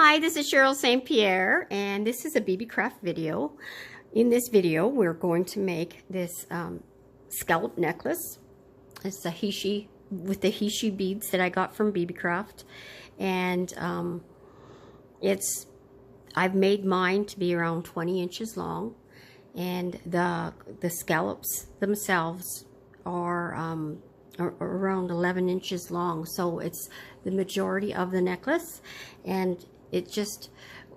Hi, this is Cheryl St.Pierre, and this is a Beebeecraft video. In this video, we're going to make this scallop necklace. It's a Heishi with the Heishi beads that I got from Beebeecraft, and I've made mine to be around 20 inches long, and the scallops themselves are around 11 inches long, so it's the majority of the necklace. And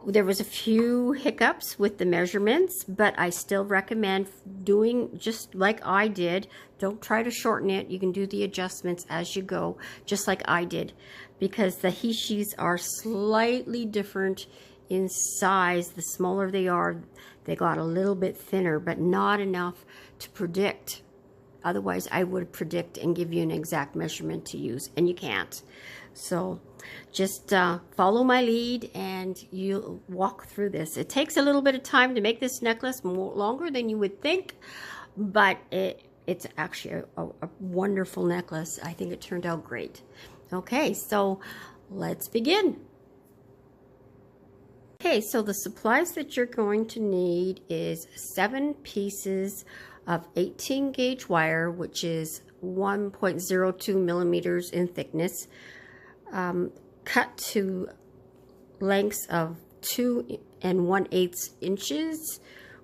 there was a few hiccups with the measurements, but I still recommend doing just like I did. Don't try to shorten it. You can do the adjustments as you go, just like I did, because the Heishis are slightly different in size. The smaller they are, they got a little bit thinner, but not enough to predict. Otherwise, I would predict and give you an exact measurement to use, and you can't. So just follow my lead and you'll walk through this. It takes a little bit of time to make this necklace, longer than you would think, but it's actually a wonderful necklace. I think it turned out great. Okay, so let's begin. Okay, so the supplies that you're going to need is 7 pieces of 18 gauge wire, which is 1.02 millimeters in thickness, cut to lengths of 2 1/8 inches,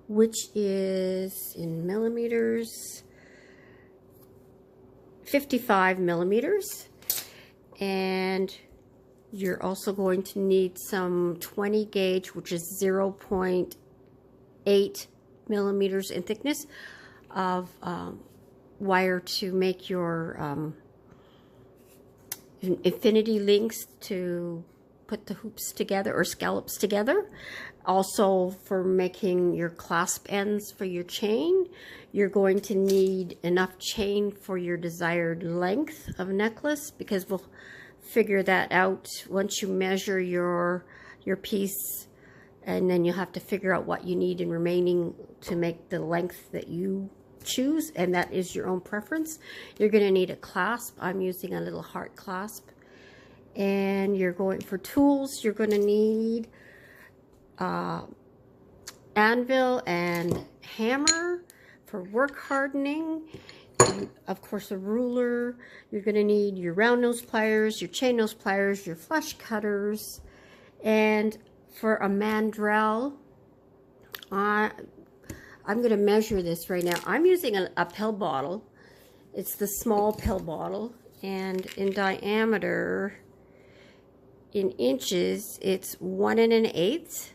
which is in millimeters 55 millimeters. And you're also going to need some 20 gauge, which is 0.8 millimeters in thickness of wire to make your infinity links to put the hoops together or scallops together. Also, for making your clasp ends for your chain, you're going to need enough chain for your desired length of necklace, because we'll figure that out once you measure your piece, and then you'll have to figure out what you need in remaining to make the length that you choose, and that is your own preference. You're going to need a clasp. I'm using a little heart clasp. And you're going for tools, you're going to need anvil and hammer for work hardening. And of course, a ruler. You're going to need your round nose pliers, your chain nose pliers, your flush cutters. And for a mandrel, I'm going to measure this right now. I'm using a pill bottle. It's the small pill bottle, and in diameter, in inches, it's 1 1/8.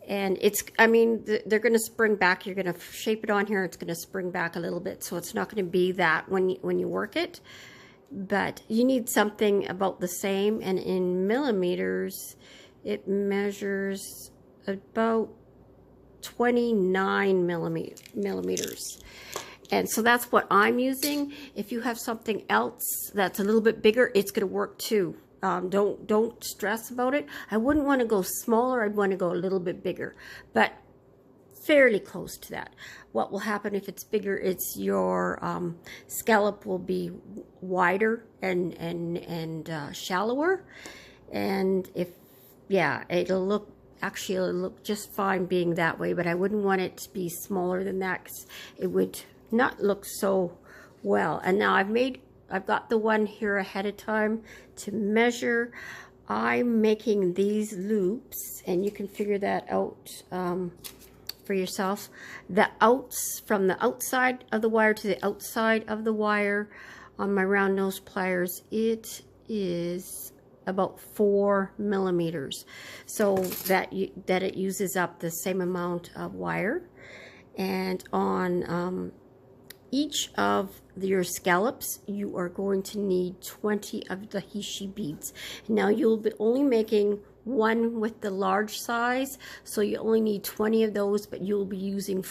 And they're going to spring back. You're going to shape it on here. It's going to spring back a little bit, so it's not going to be that when you work it. But you need something about the same, and in millimeters, it measures about 29 millimeters. And so that's what I'm using. If you have something else that's a little bit bigger, it's going to work too. Don't stress about it. I wouldn't want to go smaller. I'd want to go a little bit bigger, but fairly close to that. What will happen if it's bigger? It's your scallop will be wider and shallower, and it'll look just fine being that way, but I wouldn't want it to be smaller than that, because it would not look so well. And now I've got the one here ahead of time to measure. I'm making these loops, and you can figure that out for yourself. From the outside of the wire to the outside of the wire on my round nose pliers, it is about 4 millimeters, so that it uses up the same amount of wire. And on each of your scallops, you are going to need 20 of the Heishi beads. Now you'll be only making one with the large size, so you only need 20 of those, but you'll be using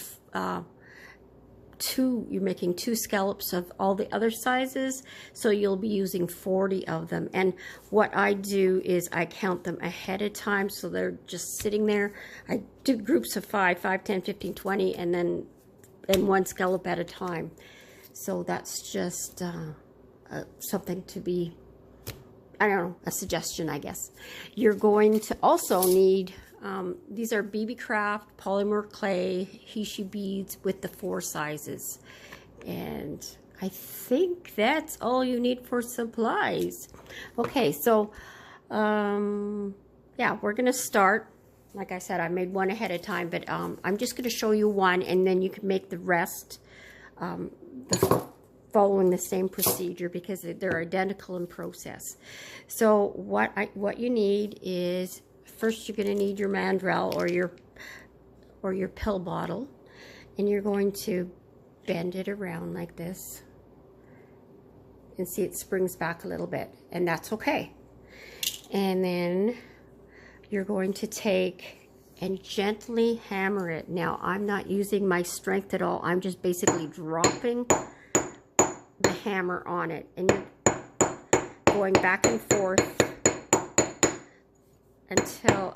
you're making 2 scallops of all the other sizes, so you'll be using 40 of them. And what I do is I count them ahead of time, so they're just sitting there. I do groups of 5, 10, 15, 20, and then one scallop at a time. So that's just something to be I don't know, a suggestion, I guess. You're going to also need, these are Beebeecraft Polymer Clay Heishi beads with the 4 sizes. And I think that's all you need for supplies. Okay, so, yeah, we're going to start. Like I said, I made one ahead of time, but I'm just going to show you one, and then you can make the rest following the same procedure because they're identical in process. So what you need is, first you're going to need your mandrel or your pill bottle, and you're going to bend it around like this, and see it springs back a little bit, and that's okay. And then you're going to take and gently hammer it. Now, I'm not using my strength at all. I'm just basically dropping the hammer on it, and you're going back and forth until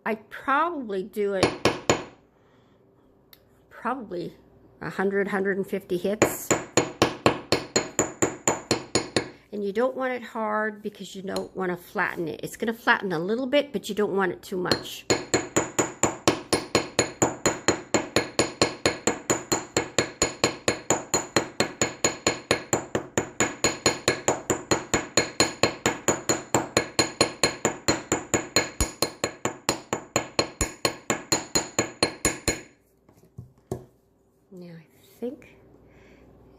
I probably do it 100, 150 hits. And you don't want it hard because you don't want to flatten it. It's going to flatten a little bit, but you don't want it too much. Now I think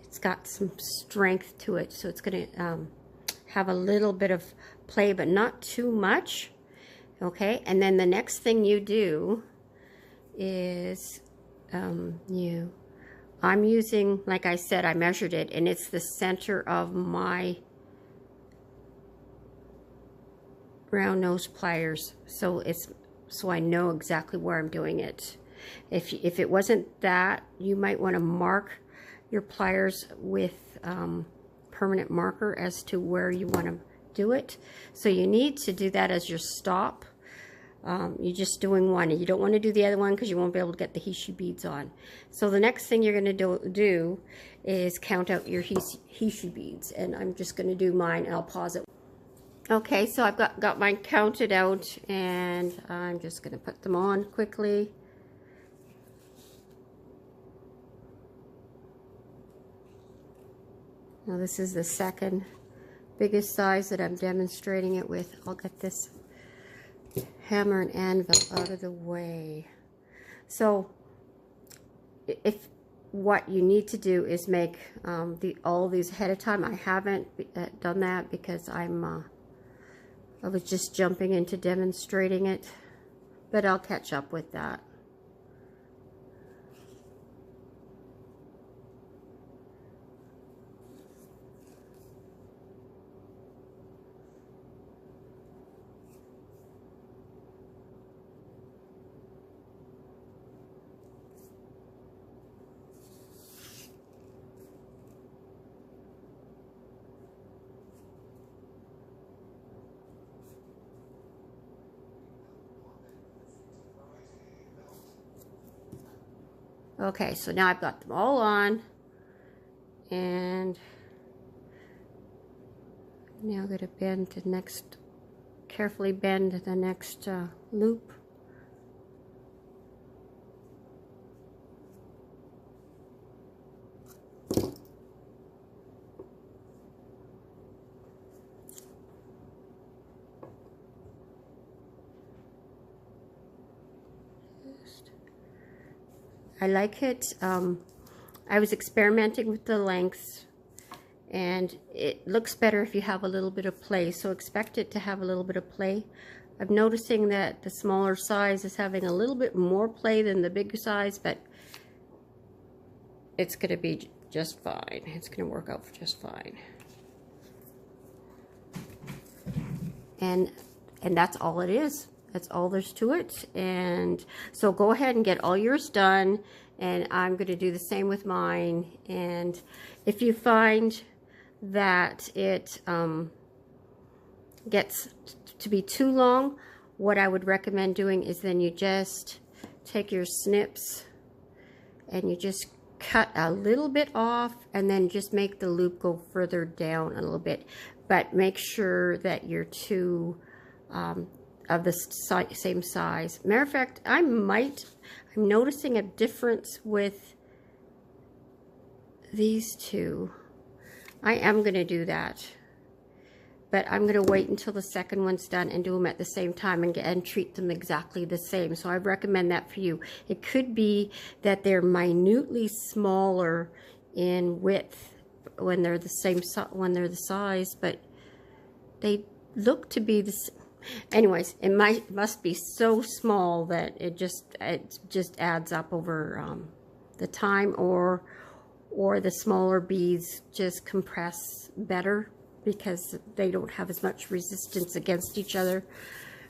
it's got some strength to it, so it's going to have a little bit of play, but not too much. Okay, and then the next thing you do is I'm using, like I said, I measured it, and it's the center of my round nose pliers, so I know exactly where I'm doing it. If it wasn't that, you might want to mark your pliers with permanent marker as to where you want to do it. So you need to do that as your stop. You're just doing one, and you don't want to do the other one because you won't be able to get the Heishi beads on. So the next thing you're going to do is count out your Heishi beads, and I'm just going to do mine, and I'll pause it. Okay, so I've got mine counted out, and I'm just going to put them on quickly. Now this is the second biggest size that I'm demonstrating it with. I'll get this hammer and anvil out of the way. So if what you need to do is make all these ahead of time, I haven't done that because I was just jumping into demonstrating it, but I'll catch up with that. Okay, so now I've got them all on, and now I'm going to bend the next, carefully bend the next loop. I like it. I was experimenting with the lengths, and it looks better if you have a little bit of play, so expect it to have a little bit of play. I'm noticing that the smaller size is having a little bit more play than the bigger size, but it's going to be just fine. It's going to work out just fine. And that's all it is. That's all there's to it. And so go ahead and get all yours done, and I'm going to do the same with mine. And if you find that it gets to be too long, what I would recommend doing is then you just take your snips and you just cut a little bit off, and then just make the loop go further down a little bit. but make sure that you're two of the same size. Matter of fact, I'm noticing a difference with these two. I am going to do that, but I'm going to wait until the second one's done and do them at the same time and treat them exactly the same. So I recommend that for you. It could be that they're minutely smaller in width when they're the same size, but they look to be the same. Anyways, it must be so small that it just adds up over the time, or the smaller beads just compress better because they don't have as much resistance against each other.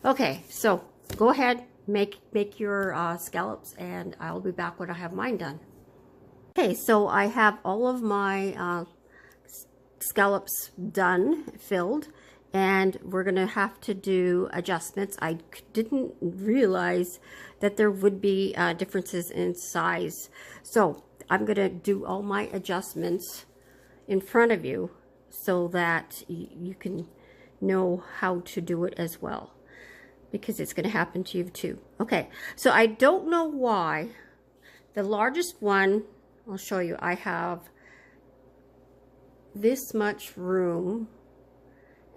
Okay, so go ahead, make your scallops, and I'll be back when I have mine done. Okay, so I have all of my scallops done, filled, and we're going to have to do adjustments. I didn't realize that there would be differences in size. So I'm going to do all my adjustments in front of you so that you can know how to do it as well, because it's going to happen to you too. Okay, so I don't know why the largest one, I'll show you, I have this much room.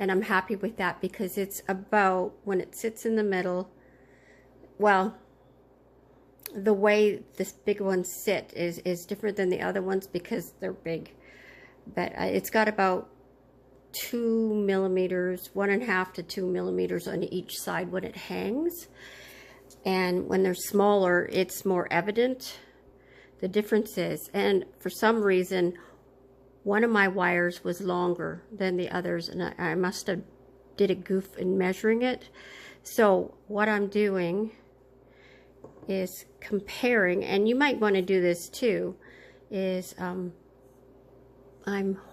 And I'm happy with that because it's about, when it sits in the middle, well, the way this big ones sit is different than the other ones because they're big. But it's got about 2 millimeters, 1.5 to 2 millimeters on each side when it hangs. And when they're smaller, it's more evident, the differences. And for some reason, one of my wires was longer than the others, and I must have did a goof in measuring it. So what I'm doing is comparing, and you might want to do this too, is I'm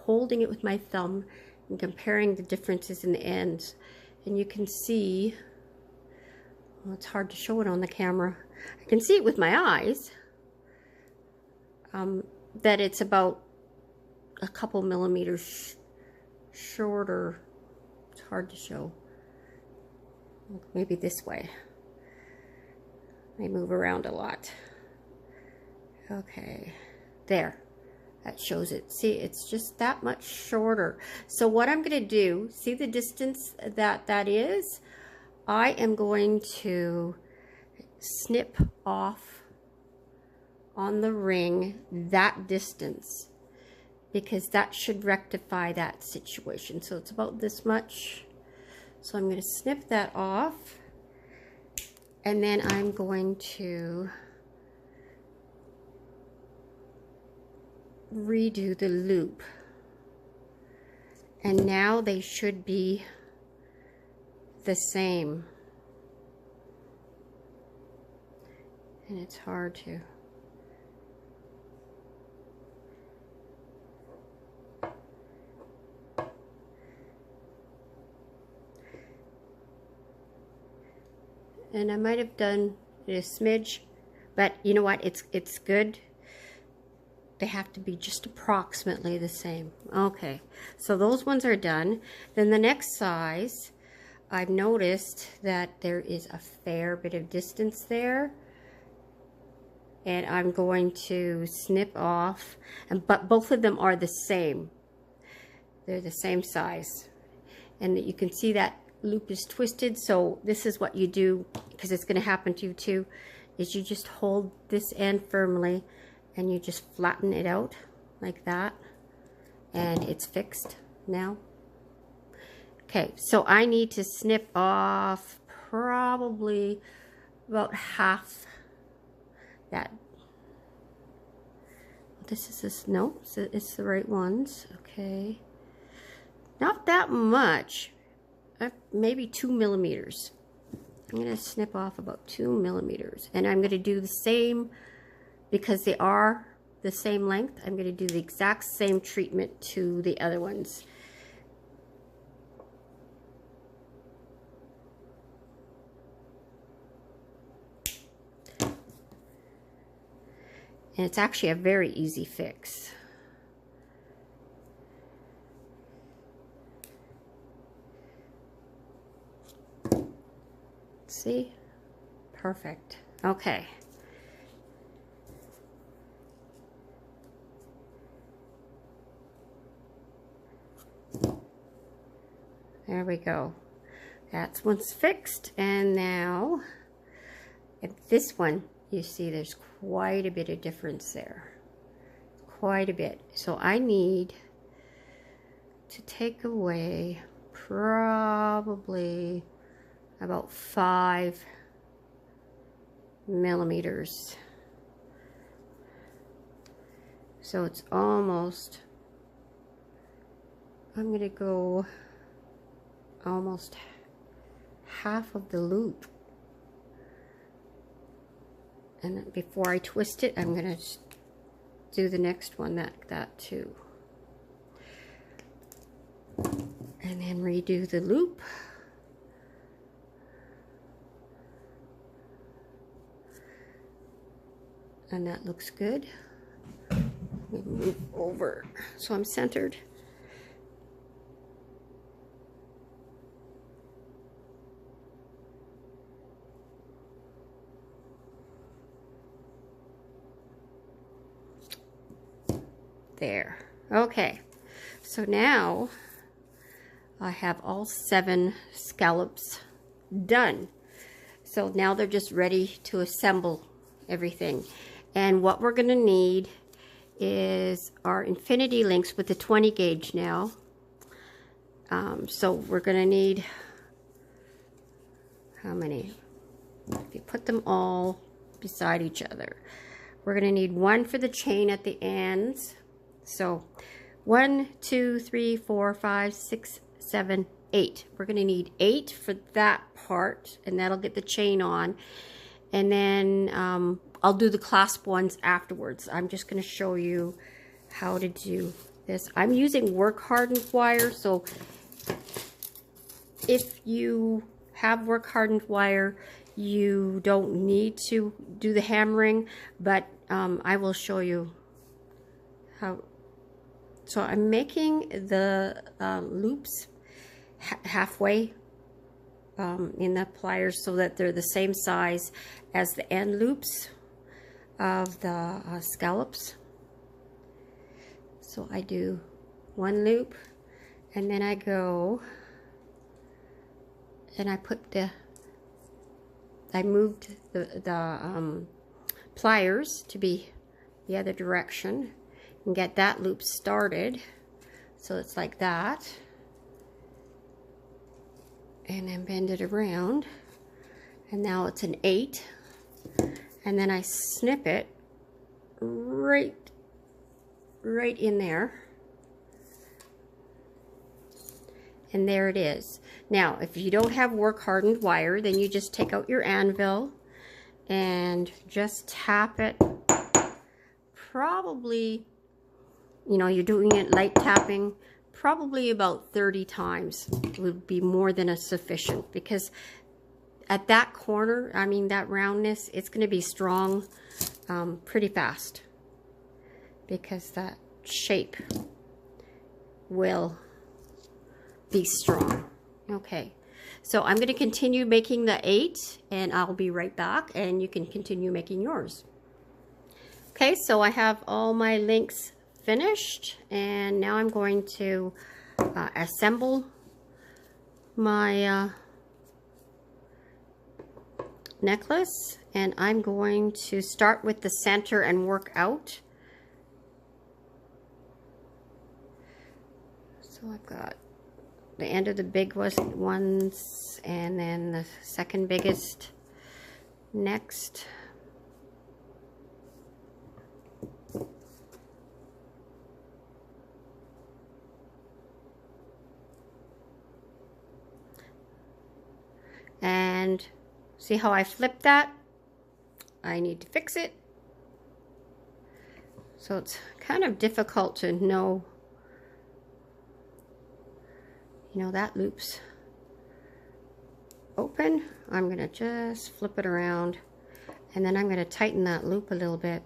holding it with my thumb and comparing the differences in the ends. And you can see, well, it's hard to show it on the camera. I can see it with my eyes, that it's about a couple millimeters shorter. It's hard to show. Maybe this way. I move around a lot. Okay, there. That shows it. See, it's just that much shorter. So what I'm going to do, see the distance that is? I am going to snip off on the ring that distance, because that should rectify that situation. So it's about this much. So I'm going to snip that off, and then I'm going to redo the loop. And now they should be the same. And it's hard to. And I might have done a smidge, but you know what? It's good. They have to be just approximately the same. Okay, so those ones are done. Then the next size, I've noticed that there is a fair bit of distance there, and I'm going to snip off. But both of them are the same. They're the same size, and you can see that loop is twisted. So this is what you do, because it's going to happen to you too, is you just hold this end firmly and you just flatten it out like that, and it's fixed now. Okay, so I need to snip off probably about half that. This is this, no, it's the right ones. Okay, not that much. Maybe 2 millimeters. I'm going to snip off about 2 millimeters, and I'm going to do the same, because they are the same length. I'm going to do the exact same treatment to the other ones. And it's actually a very easy fix. See? Perfect. Okay. There we go. That's one's fixed. And now, this one, you see there's quite a bit of difference there. Quite a bit. So I need to take away probably about 5 millimeters. So it's almost, I'm going to go almost half of the loop. And then before I twist it, I'm going to do the next one like that too. And then redo the loop. And that looks good. Let me move over so I'm centered. There. Okay. So now I have all 7 scallops done. So now they're just ready to assemble everything. And what we're going to need is our infinity links with the 20 gauge now. So we're going to need, how many? If you put them all beside each other, we're going to need 1 for the chain at the ends. So 1, 2, 3, 4, 5, 6, 7, 8. We're going to need 8 for that part, and that'll get the chain on. And then I'll do the clasp ones afterwards. I'm just going to show you how to do this. I'm using work hardened wire, so if you have work hardened wire, you don't need to do the hammering, but I will show you how. So I'm making the loops halfway in the pliers so that they're the same size as the end loops of the scallops. So I do 1 loop, and then I go and I put I moved the pliers to be the other direction and get that loop started. So it's like that. And then bend it around. And now it's an 8. And then I snip it right in there. And there it is. Now, if you don't have work hardened wire, then you just take out your Anvil and just tap it. Probably, you know, you're doing it light tapping, probably about 30 times would be more than sufficient, because at that corner, I mean that roundness, it's going to be strong pretty fast, because that shape will be strong. Okay, so I'm going to continue making the 8, and I'll be right back, and you can continue making yours. Okay, so I have all my links finished, and now I'm going to assemble my necklace, and I'm going to start with the center and work out. So I've got the end of the big ones, and then the second biggest next. And see how I flipped that? I need to fix it. So it's kind of difficult to know, you know, that loop's open. I'm going to just flip it around, and then I'm going to tighten that loop a little bit.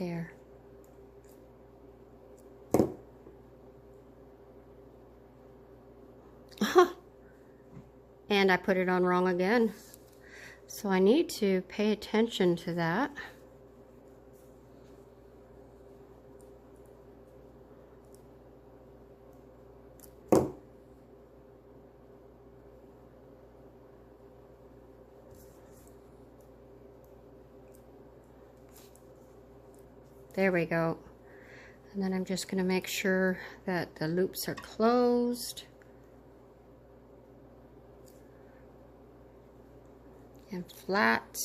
There. And I put it on wrong again. So I need to pay attention to that. There we go. And then I'm just going to make sure that the loops are closed. And flat.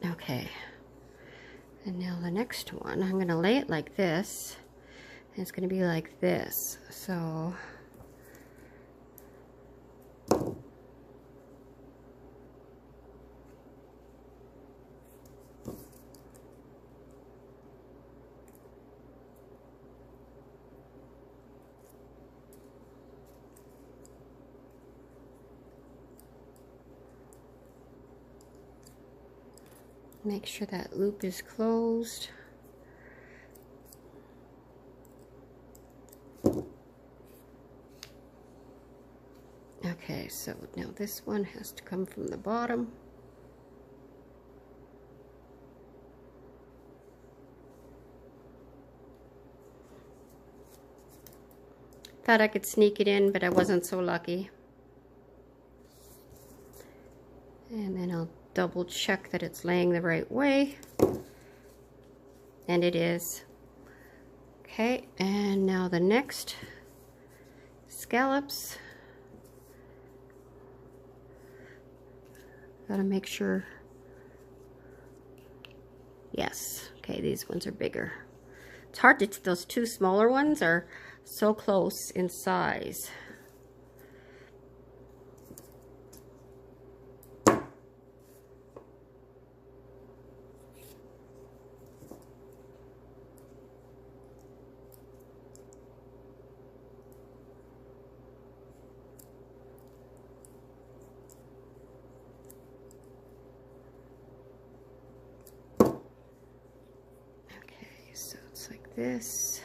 Okay. And now the next one, I'm going to lay it like this. And it's going to be like this. So make sure that loop is closed. Okay, so now this one has to come from the bottom. Thought I could sneak it in, but I wasn't so lucky. And then I'll double check that it's laying the right way. And it is. Okay, and now the next scallops. Gotta make sure. Yes, okay, these ones are bigger. It's hard to, those two smaller ones are so close in size. So it's like this.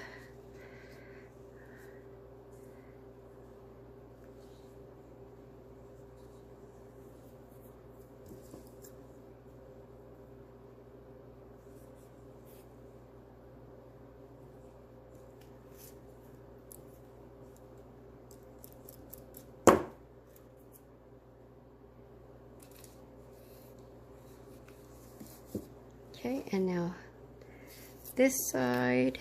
Okay, and now this side.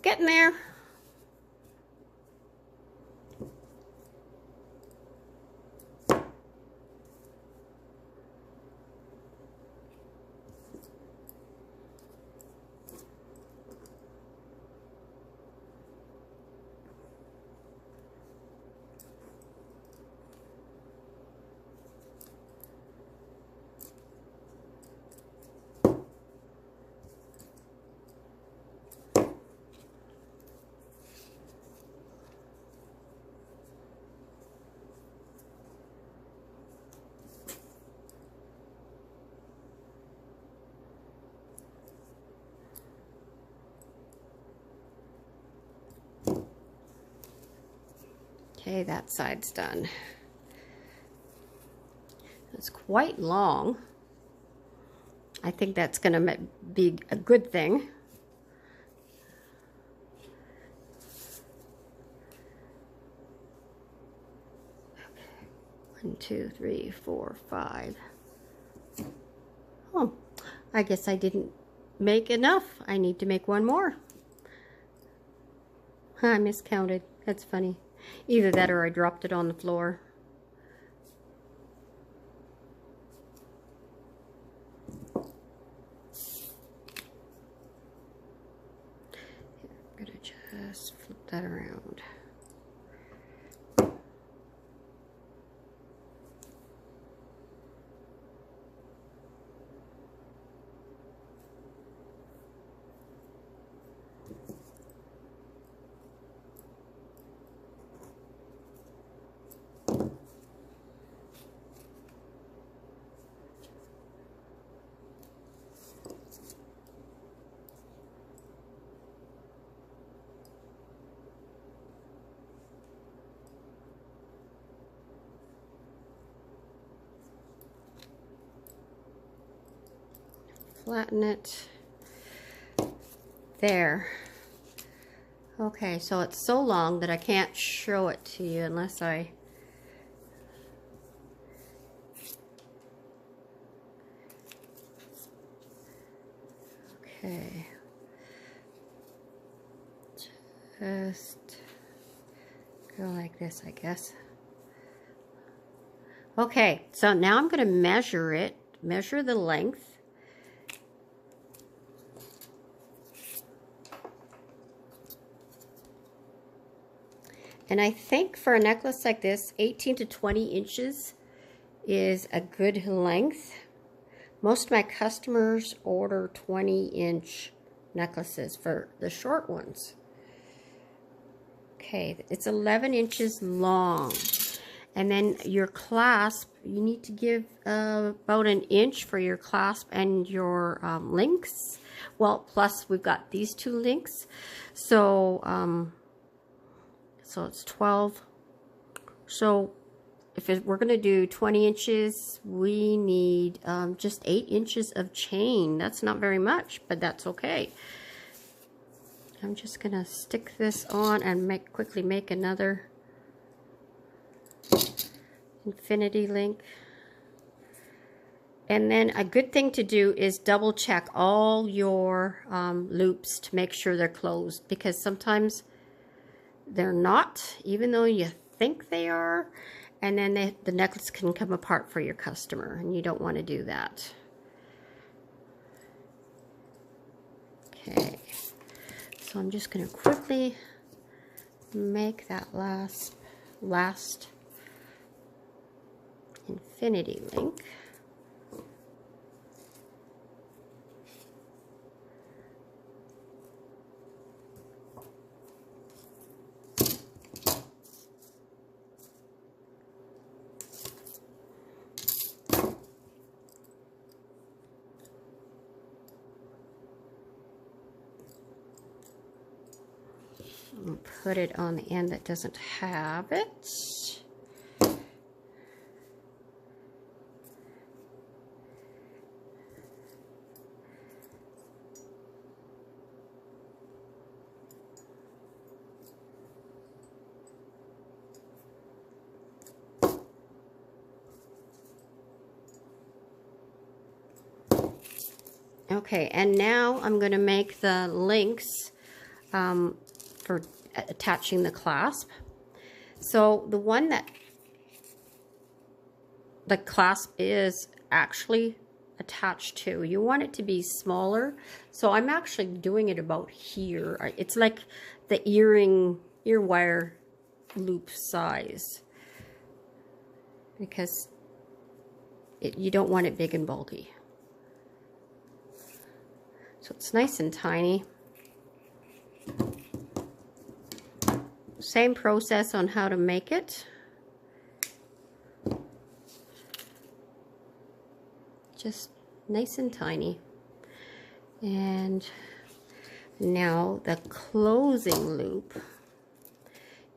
Getting there. Okay, that side's done. It's quite long. I think that's going to be a good thing. Okay. 1, 2, 3, 4, 5. Oh, I guess I didn't make enough. I need to make one more. I miscounted. That's funny. Either that or I dropped it on the floor. I'm gonna just flip that around. Flatten it. There. Okay, so it's so long that I can't show it to you unless I... Okay. Just go like this, I guess. Okay, so now I'm going to measure it, measure the length. And I think for a necklace like this, 18 to 20 inches is a good length. Most of my customers order 20-inch necklaces for the short ones. Okay, it's 11 inches long. And then your clasp, you need to give about an inch for your clasp and your links. Well, plus we've got these two links. So, so it's 12. So if we're going to do 20 inches, we need just 8 inches of chain. That's not very much, but that's okay. I'm just going to stick this on and quickly make another infinity link. And then a good thing to do is double check all your loops to make sure they're closed, because sometimes they're not, even though you think they are, and then the necklace can come apart for your customer, and you don't want to do that. Okay, so I'm just going to quickly make that last infinity link. And put it on the end that doesn't have it. Okay, and now I'm going to make the links for attaching the clasp. So the one that the clasp is actually attached to, you want it to be smaller. So I'm actually doing it about here. It's like the ear wire loop size, because you don't want it big and bulky. So it's nice and tiny. Same process on how to make it. Just nice and tiny. And now the closing loop,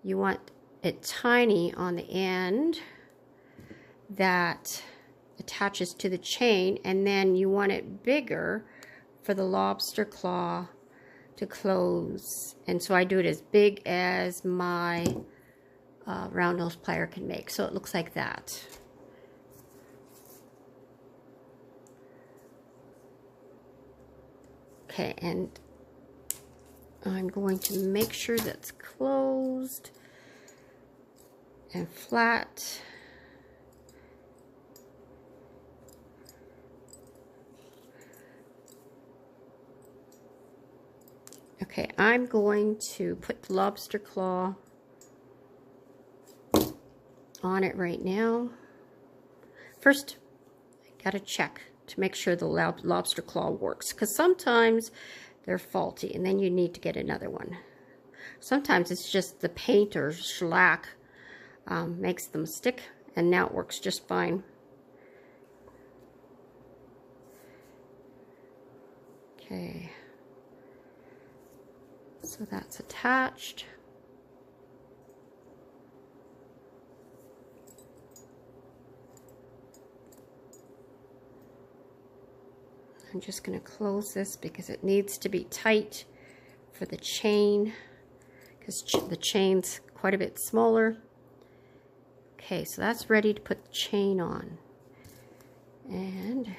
you want it tiny on the end that attaches to the chain, and then you want it bigger for the lobster claw to close. And so I do it as big as my round nose plier can make. So it looks like that. Okay, and I'm going to make sure that's closed and flat. Okay, I'm going to put the Lobster Claw on it right now. First, I gotta check to make sure the Lobster Claw works, because sometimes they're faulty and then you need to get another one. Sometimes it's just the paint or shellac makes them stick, and now it works just fine. Okay, so that's attached. I'm just going to close this because it needs to be tight for the chain, because the chain's quite a bit smaller. Okay, so that's ready to put the chain on. And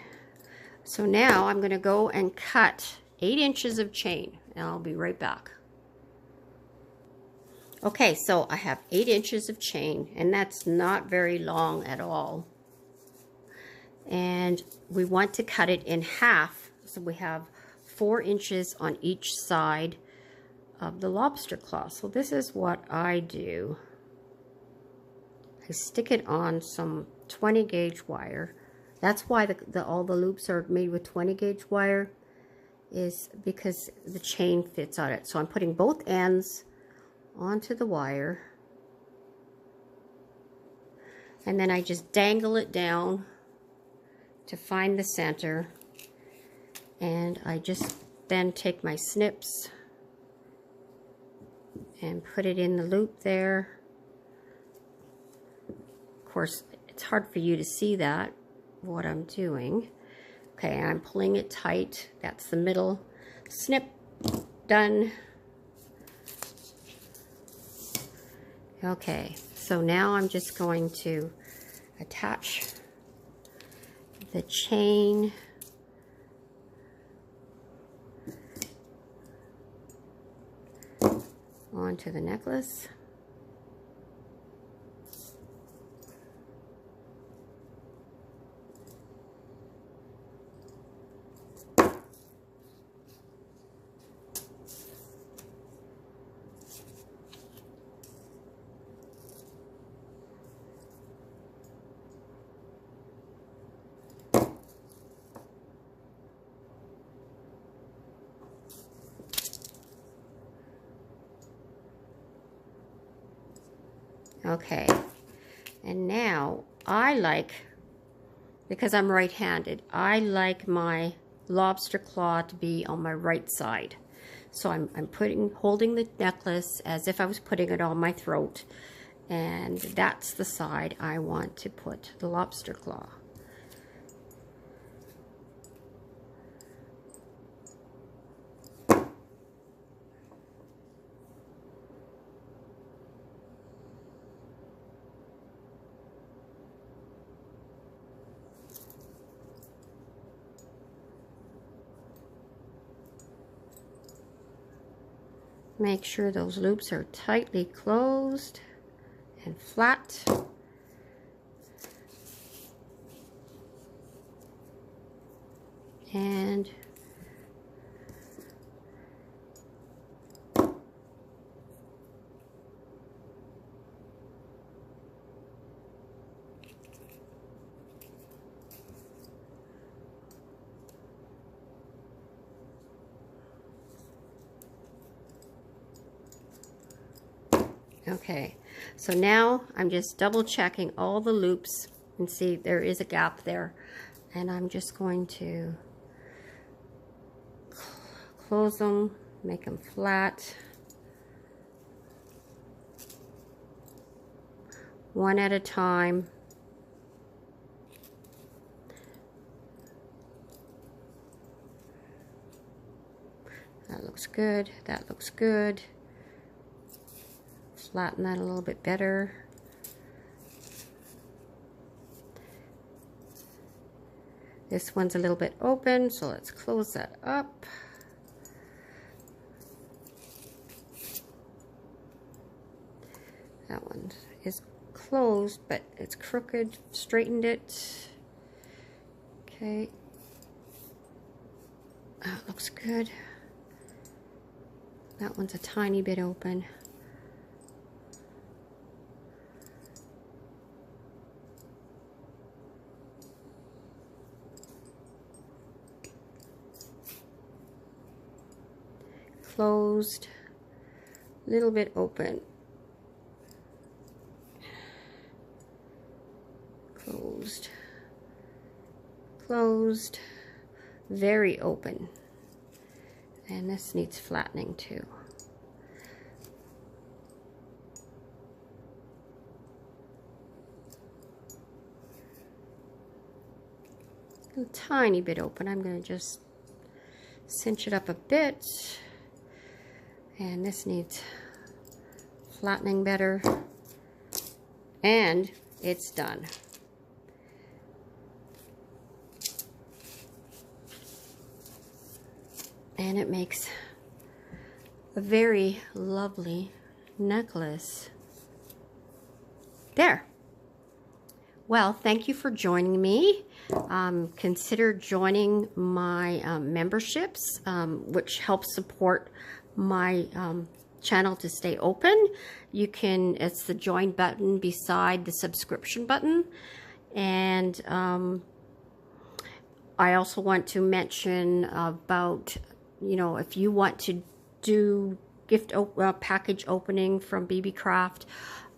so now I'm going to go and cut 8 inches of chain, and I'll be right back. Okay, so I have 8 inches of chain, and that's not very long at all. And we want to cut it in half, so we have 4 inches on each side of the Lobster Claw. So this is what I do. I stick it on some 20 gauge wire. That's why all the loops are made with 20 gauge wire, is because the chain fits on it. So I'm putting both ends onto the wire, and then I just dangle it down to find the center, and I just then take my snips and put it in the loop there. Of course, it's hard for you to see that, what I'm doing. Okay, I'm pulling it tight. That's the middle snip. Done. Okay, so now I'm just going to attach the chain onto the necklace. Okay, and now I like, because I'm right-handed, I like my Lobster Claw to be on my right side. So I'm holding the necklace as if I was putting it on my throat, and that's the side I want to put the Lobster Claw. Make sure those loops are tightly closed and flat. And okay, so now I'm just double checking all the loops, and see there is a gap there, and I'm just going to close them, make them flat, one at a time. That looks good, that looks good. Flatten that a little bit better. This one's a little bit open, so let's close that up. That one is closed, but it's crooked. Straightened it. Okay. That looks good. That one's a tiny bit open. Closed. Little bit open. Closed. Closed. Very open. And this needs flattening too. A tiny bit open. I'm going to just cinch it up a bit. And this needs flattening better. And it's done. And it makes a very lovely necklace. There. Well, thank you for joining me. Consider joining my memberships, which helps support my channel to stay open. You can, it's the join button beside the subscription button. And I also want to mention about, you know, if you want to do gift package opening from Beebeecraft,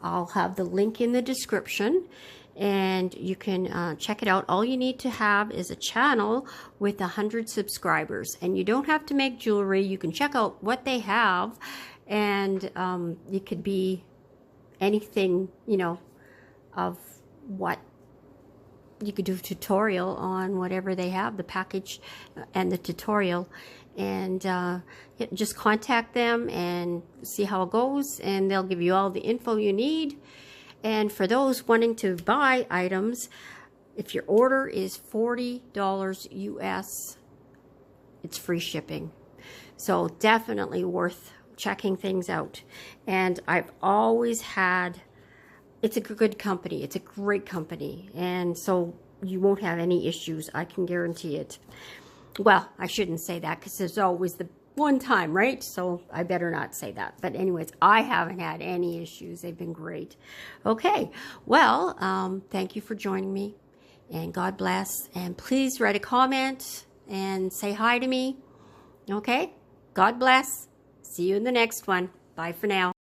I'll have the link in the description and you can check it out. All you need to have is a channel with 100 subscribers, and you don't have to make jewelry. You can check out what they have, and it could be anything, you know, of what you could do a tutorial on whatever they have, the package and the tutorial, and just contact them and see how it goes, and they'll give you all the info you need. And for those wanting to buy items, if your order is $40 US, it's free shipping. So definitely worth checking things out. And I've always had, it's a good company. It's a great company. And so you won't have any issues. I can guarantee it. Well, I shouldn't say that because there's always the one time, right? So I better not say that. But anyways, I haven't had any issues. They've been great. Okay. Well, thank you for joining me. And God bless. And please write a comment and say hi to me. Okay? God bless. See you in the next one. Bye for now.